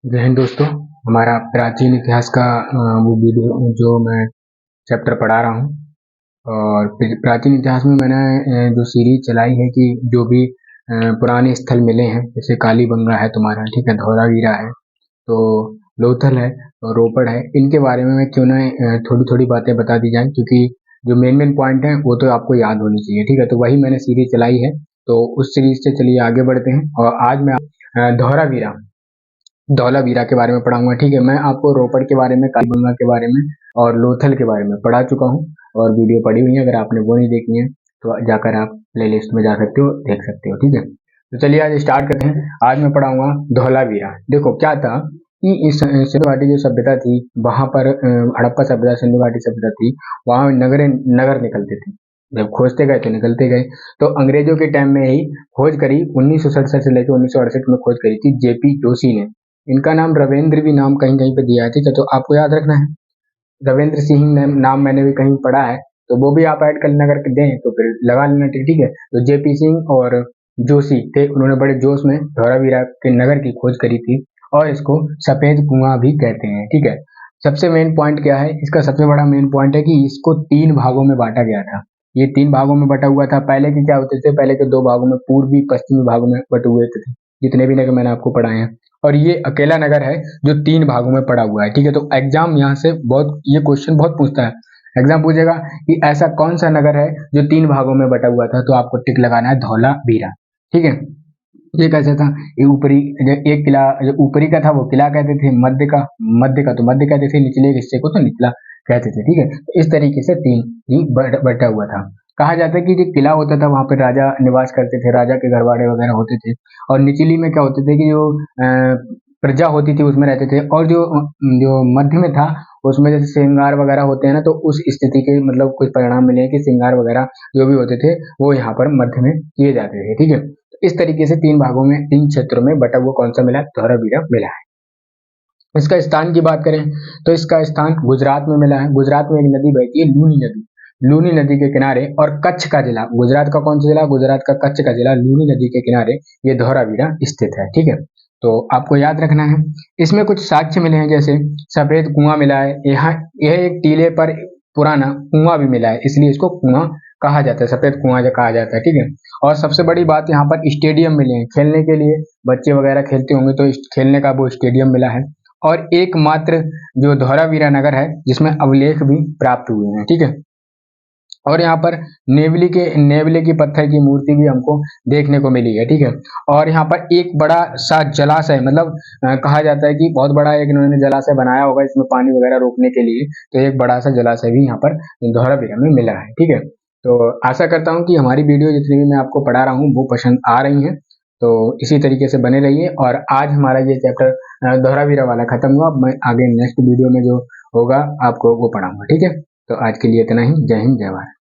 जय हिंद दोस्तों। हमारा प्राचीन इतिहास का वो वीडियो जो मैं चैप्टर पढ़ा रहा हूँ। और प्राचीन इतिहास में मैंने जो सीरीज चलाई है कि जो भी पुराने स्थल मिले हैं, जैसे कालीबंगा है तुम्हारा, ठीक है, धौलावीरा है, तो लोथल है और रोपड़ है, इनके बारे में क्यों ना थोड़ी थोड़ी बातें बता दी जाए, क्योंकि जो मेन मेन पॉइंट हैं वो तो आपको याद होनी चाहिए। ठीक है, तो वही मैंने सीरीज चलाई है, तो उस सीरीज से चलिए आगे बढ़ते हैं। और आज मैं धौलावीरा धौलावीरा के बारे में पढ़ाऊंगा। ठीक है, मैं आपको रोपड़ के बारे में, कालीबंगा के बारे में और लोथल के बारे में पढ़ा चुका हूँ और वीडियो पड़ी हुई है। अगर आपने वो नहीं देखी है तो जाकर आप प्लेलिस्ट में जा सकते हो, देख सकते हो। ठीक है, तो चलिए आज स्टार्ट करते हैं। आज मैं पढ़ाऊंगा धौलावीरा। देखो क्या था कि इस सिंधु घाटी जो सभ्यता थी वहां पर हड़प्पा सभ्यता, सिंधु घाटी सभ्यता थी, वहां नगर नगर निकलते थे। जब खोजते गए तो निकलते गए। तो अंग्रेजों के टाइम में ही खोज करी, 1967 से लेकर 1968 में खोज करी थी जेपी जोशी ने। इनका नाम रविंद्र भी नाम कहीं कहीं पे दिया है। ठीक है, तो आपको याद रखना है। रविंद्र सिंह नाम मैंने भी कहीं पढ़ा है, तो वो भी आप ऐड करना करके दें तो फिर लगा लेना। ठीक है, तो जेपी सिंह और जोशी थे, उन्होंने बड़े जोश में धौलावीरा के नगर की खोज करी थी और इसको सफेद कुआं भी कहते हैं। ठीक है, सबसे मेन पॉइंट क्या है इसका? सबसे बड़ा मेन पॉइंट है कि इसको 3 भागों में बांटा गया था। ये 3 भागों में बटा हुआ था। पहले के क्या होते थे? पहले के 2 भागों में, पूर्वी पश्चिमी भागों में बटे हुए थे, जितने भी नगर मैंने आपको पढ़ाए हैं। और ये अकेला नगर है जो 3 भागों में पड़ा हुआ है। ठीक है, तो एग्जाम यहाँ से बहुत, ये क्वेश्चन बहुत पूछता है। एग्जाम पूछेगा कि ऐसा कौन सा नगर है जो 3 भागों में बटा हुआ था, तो आपको टिक लगाना है धौलावीरा। ठीक है, ये कैसे था? ये ऊपरी, जो एक किला, जो ऊपरी का था वो किला कहते थे, मध्य का तो मध्य कहते थे, निचले हिस्से को तो निचला कहते थे। ठीक है, तो इस तरीके से 3 ही बटा हुआ था। कहा जाता है कि जो किला होता था वहां पर राजा निवास करते थे, राजा के घरवाड़े वगैरह होते थे। और निचली में क्या होते थे कि जो प्रजा होती थी उसमें रहते थे। और जो जो मध्य में था उसमें जैसे श्रृंगार वगैरह होते हैं ना, तो उस स्थिति के मतलब कुछ परिणाम मिले कि श्रृंगार वगैरह जो भी होते थे वो यहाँ पर मध्य में किए जाते थे। ठीक है, इस तरीके से 3 भागों में, 3 क्षेत्रों में बटा हुआ कौन सा मिला? धौलावीरा मिला है। इसका स्थान की बात करें तो इसका स्थान गुजरात में मिला है। गुजरात में एक नदी बहती है, लूनी नदी। लूनी नदी के किनारे, और कच्छ का जिला, गुजरात का कौन सा जिला? गुजरात का कच्छ का जिला, लूनी नदी के किनारे ये धौलावीरा स्थित है। ठीक है, तो आपको याद रखना है। इसमें कुछ साक्ष्य मिले हैं, जैसे सफेद कुआं मिला है यहाँ, यह एक टीले पर पुराना कुआं भी मिला है, इसलिए इसको कुआं कहा जाता है, सफेद कुआं जो कहा जाता है। ठीक है, और सबसे बड़ी बात, यहाँ पर स्टेडियम मिले हैं खेलने के लिए, बच्चे वगैरह खेलते होंगे तो खेलने का वो स्टेडियम मिला है। और एकमात्र जो धौलावीरा नगर है जिसमें अभिलेख भी प्राप्त हुए हैं। ठीक है, और यहाँ पर नेवली की पत्थर की मूर्ति भी हमको देखने को मिली है। ठीक है, और यहाँ पर एक बड़ा सा जलाशय, मतलब कहा जाता है कि बहुत बड़ा एक इन्होंने जलाशय बनाया होगा इसमें पानी वगैरह रोकने के लिए, तो एक बड़ा सा जलाशय भी यहाँ पर धौलावीरा में मिला है। ठीक है, तो आशा करता हूँ कि हमारी वीडियो जितनी भी मैं आपको पढ़ा रहा हूँ वो पसंद आ रही है। तो इसी तरीके से बने रहिए। और आज हमारा ये चैप्टर धौलावीरा वाला खत्म हुआ। मैं आगे नेक्स्ट वीडियो में जो होगा आपको वो पढ़ाऊंगा। ठीक है, तो आज के लिए इतना ही। जय हिंद, जय भारत।